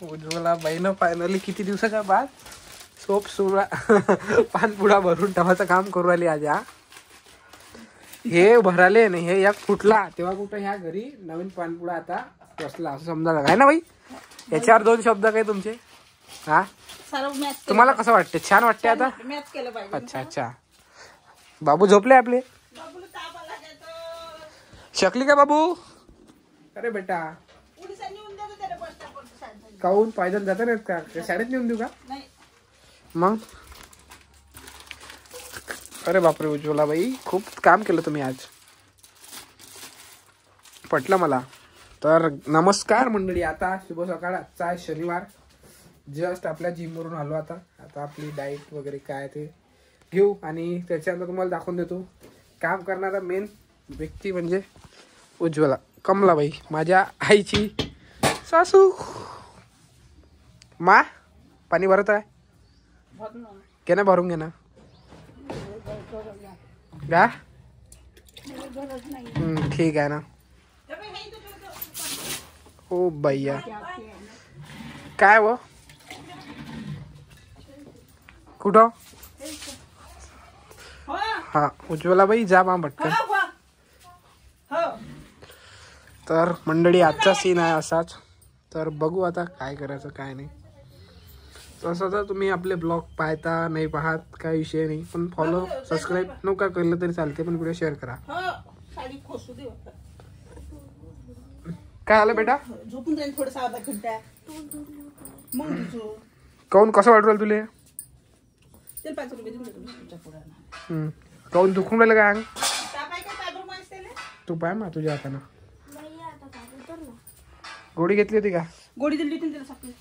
Ujjwala बाईनं finally किती दिवसाच्या बाद सोप सुरा पानपुडा भरून ठेवायचं काम करू राहिली आज. हे भराले नाही हे एक फुटला तेव्हा कुठं ह्या घरी नवीन पानपुडा आता बसला असं समजा काय ना बाई. याच्यावर दोन शब्द काय तुमचे? हा तुम्हाला कसं वाटते? छान वाटते आता? अच्छा अच्छा. बाबू झोपले आपले? शकली का बाबू? अरे बेटा काऊन पायदल जाता नाहीत का? शाळेत नेऊन देऊ का मग? अरे बापरे उज्ज्वला बाई खूप काम केलं तुम्ही आज, पटलं मला. तर नमस्कार मंडळी, आता शुभ सकाळ. आजचा आहे शनिवार. जस्ट आपल्या जिमवरून आलो. आता आपली डाएट वगैरे काय ते घेऊ आणि त्याच्यानंतर तुम्हाला दाखवून देतो. काम करणारा मेन व्यक्ती म्हणजे उज्ज्वला कमलाबाई, माझ्या आईची सासू. मा पाणी भरत आहे घे ना, भरून घे ना का? ठीक आहे ना. ओ भैया काय व कुठं? हा उज्ज्वला बाई जा मा पटकन. तर मंडळी आजचा सीन आहे असाच. तर बघू आता काय करायचं काय नाही. तसं तर तुम्ही आपले ब्लॉग पाहता नाही पाहत काय विषय नाही, पण फॉलो सबस्क्राईब नका केलं तरी चालते, पण व्हिडिओ शेअर करा. काय आलं बेटा? झोपून जाईल थोडंसं अर्धा घंटा काऊन कसं वाटू तुले? ते 5 रुपये देऊन देतो तुमच्या पुढे. काऊन दुखून राहिलं काय अंग? तू पाय मा तुझ्या हातानं गोळी घेतली होती का? गोळी दिली होती त्याला सापडली.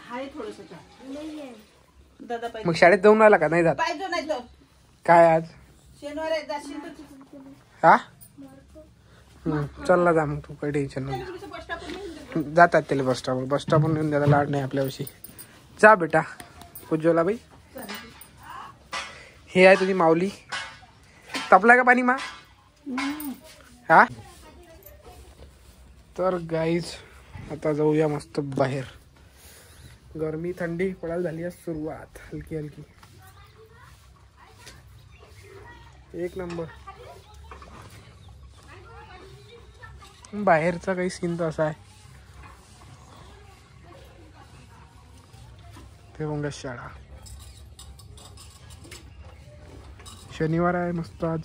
हाय थोडंसं दादा पाहिजे. मग शाळेत जाऊन राहिला का? नाही जात पाहिजे नाही तर काय आज शनिवार आहे जाशील तर हा? चलला जा मग तू, काही टेन्शन नाही. जातात त्याला बस स्टॉपवर नेऊन द्यायला लाड नाही आपल्याविषयी. जा बेटा उज्ज्वला बाई. हे आहे तुझी माऊली. तापला का पाणी मा? हा तर गाईज आता जाऊया मस्त बाहेर. गरमी थंडी पडायला झाली आहे सुरुवात हलकी हलकी. एक नंबर. बाहेरचा काही सीन तर असा आहे. ते मग शाळा शनिवार आहे मस्त आज.